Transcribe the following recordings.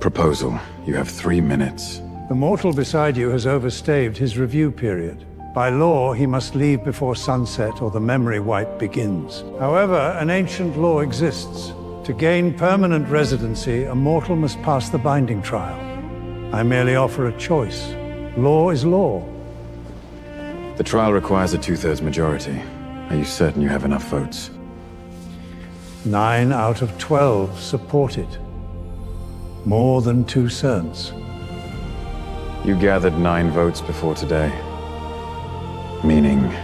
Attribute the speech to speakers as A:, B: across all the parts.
A: Proposal. You have 3 minutes.
B: The mortal beside you has overstayed his review period. By law, he must leave before sunset or the memory wipe begins. However, an ancient law exists. To gain permanent residency, a mortal must pass the binding trial. I merely offer a choice. Law is law.
A: The trial requires a 2/3 majority. Are you certain you have enough votes?
B: 9 out of 12 support it. More than 2/3.
A: You gathered 9 votes before today. Meaning,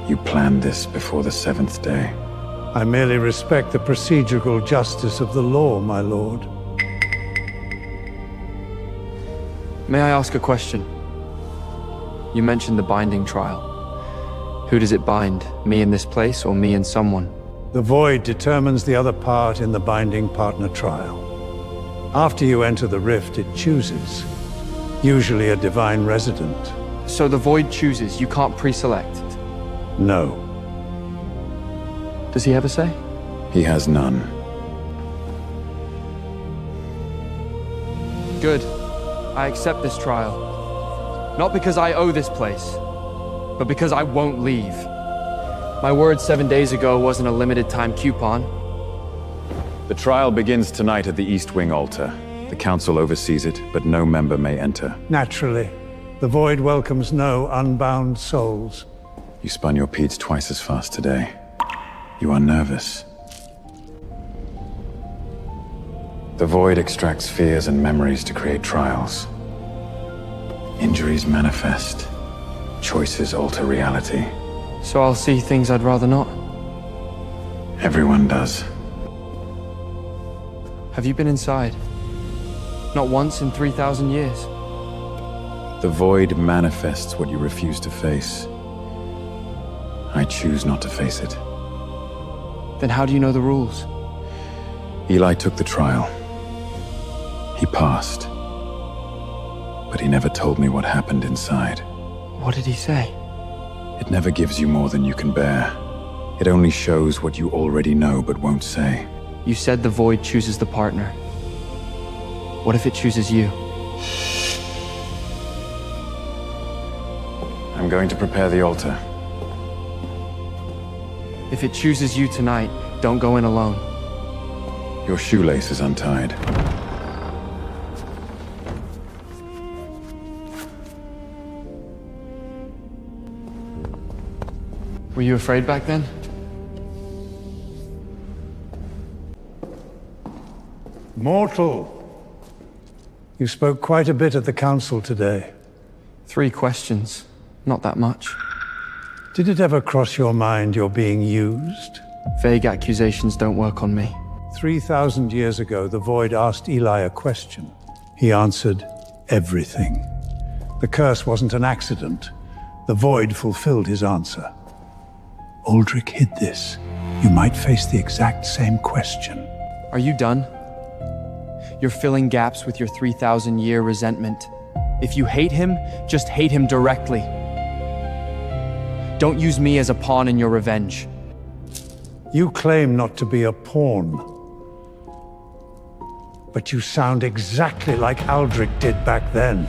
A: you planned this before the 7th day.
B: I merely respect the procedural justice of the law, my lord.
C: May I ask a question? You mentioned the binding trial. Who does it bind? Me in this place or me and someone?
B: The void determines the other part in the binding partner trial. After you enter the rift, it chooses. Usually a divine resident.
C: So the void chooses, you can't pre-select?
B: No.
C: Does he have a say?
A: He has none.
C: Good. I accept this trial. Not because I owe this place, but because I won't leave. My word 7 days ago wasn't a limited time coupon.
A: The trial begins tonight at the East Wing altar. The council oversees it, but no member may enter.
B: Naturally. The void welcomes no unbound souls.
A: You spun your peds twice as fast today. You are nervous. The void extracts fears and memories to create trials. Injuries manifest. Choices alter reality.
C: So I'll see things I'd rather not.
A: Everyone does.
C: Have you been inside? Not once in 3,000 years.
A: The void manifests what you refuse to face. I choose not to face it.
C: Then how do you know the rules?
A: Eli took the trial. He passed. But he never told me what happened inside.
C: What did he say?
A: It never gives you more than you can bear. It only shows what you already know but won't say.
C: You said the void chooses the partner. What if it chooses you?
A: I'm going to prepare the altar.
C: If it chooses you tonight, don't go in alone.
A: Your shoelace is untied.
C: Were you afraid back then?
B: Mortal! You spoke quite a bit at the council today.
C: 3 questions. Not that much.
B: Did it ever cross your mind you're being used?
C: Vague accusations don't work on me.
B: 3,000 years ago, the Void asked Eli a question. He answered, everything. The curse wasn't an accident. The Void fulfilled his answer. Aldrick hid this. You might face the exact same question.
C: Are you done? You're filling gaps with your 3,000-year resentment. If you hate him, just hate him directly. Don't use me as a pawn in your revenge.
B: You claim not to be a pawn. But you sound exactly like Aldrick did back then.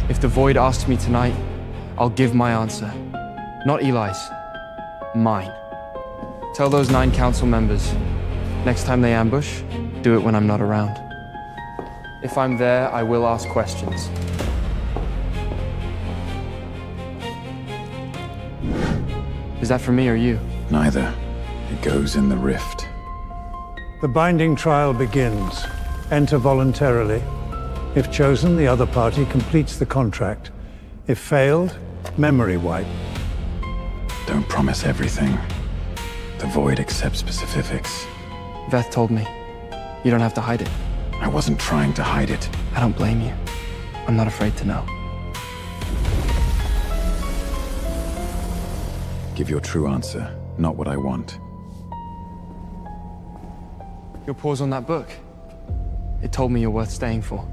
C: If the Void asks me tonight, I'll give my answer. Not Eli's. Mine. Tell those 9 council members, next time they ambush, do it when I'm not around. If I'm there, I will ask questions. Is that for me or you?
A: Neither. It goes in the rift.
B: The binding trial begins. Enter voluntarily. If chosen, the other party completes the contract. If failed, memory wipe.
A: Don't promise everything. The Void accepts specifics.
C: Veth told me. You don't have to hide it.
A: I wasn't trying to hide it.
C: I don't blame you. I'm not afraid to know.
A: Give your true answer, not what I want.
C: Your pause on that book. It told me you're worth staying for.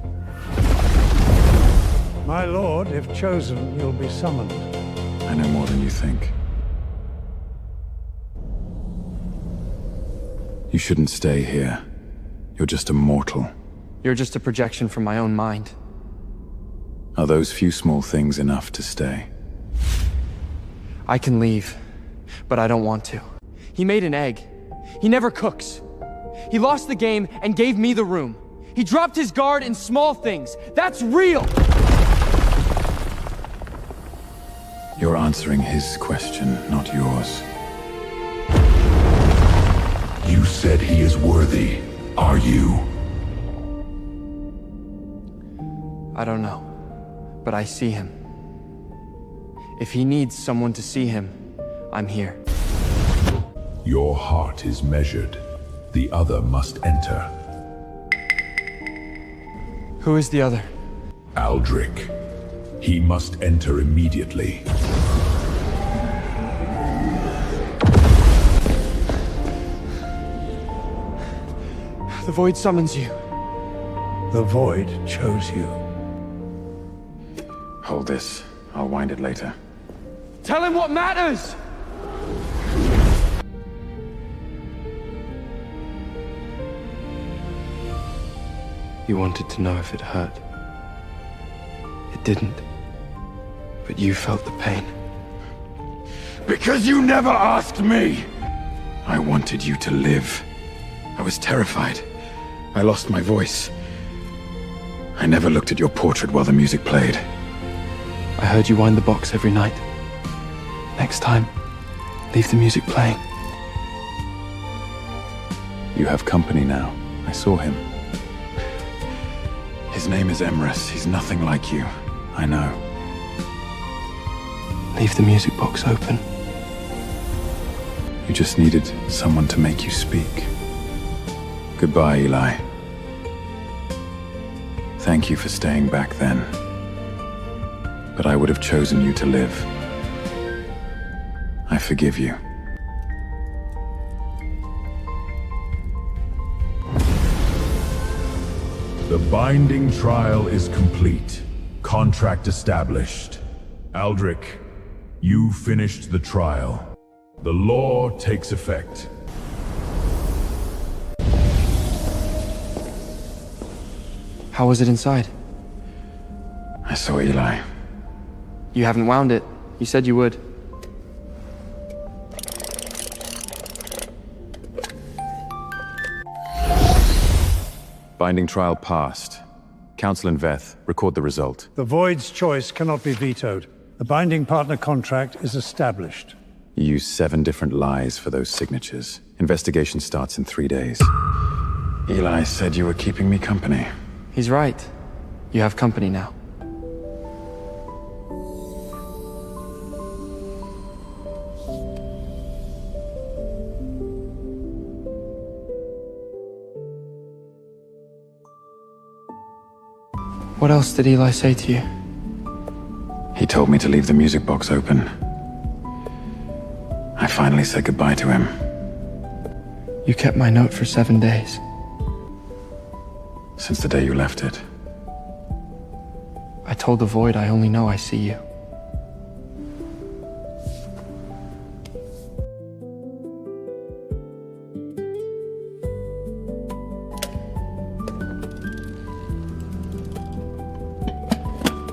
B: My lord, if chosen, you'll be summoned.
A: I know more than you think. You shouldn't stay here. You're just a mortal.
C: You're just a projection from my own mind.
A: Are those few small things enough to stay?
C: I can leave, but I don't want to. He made an egg. He never cooks. He lost the game and gave me the room. He dropped his guard in small things. That's real!
A: You're answering his question, not yours.
D: You said he is worthy. Are you?
C: I don't know, but I see him. If he needs someone to see him, I'm here.
D: Your heart is measured. The other must enter.
C: Who is the other?
D: Aldrick. He must enter immediately.
C: The Void summons you.
B: The Void chose you.
A: Hold this. I'll wind it later.
C: Tell him what matters! You wanted to know if it hurt. It didn't. But you felt the pain.
A: Because you never asked me! I wanted you to live. I was terrified. I lost my voice. I never looked at your portrait while the music played.
C: I heard you wind the box every night. Next time, leave the music playing.
A: You have company now. I saw him. His name is Emrys. He's nothing like you. I know.
C: Leave the music box open.
A: You just needed someone to make you speak. Goodbye, Eli. Thank you for staying back then. But I would have chosen you to live. I forgive you.
D: The binding trial is complete. Contract established. Aldrick, you finished the trial. The law takes effect.
C: How was it inside?
A: I saw Eli.
C: You haven't wound it. You said you would.
A: Binding trial passed. Council and Veth, record the result.
B: The Void's choice cannot be vetoed. The binding partner contract is established.
A: You used 7 different lies for those signatures. Investigation starts in 3 days. Eli said you were keeping me company.
C: He's right. You have company now. What else did Eli say to you?
A: He told me to leave the music box open. I finally said goodbye to him.
C: You kept my note for 7 days.
A: Since the day you left it.
C: I told the Void I only know I see you.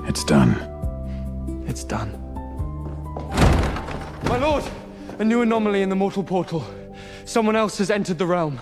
A: It's done.
C: It's done. My lord! A new anomaly in the mortal portal. Someone else has entered the realm.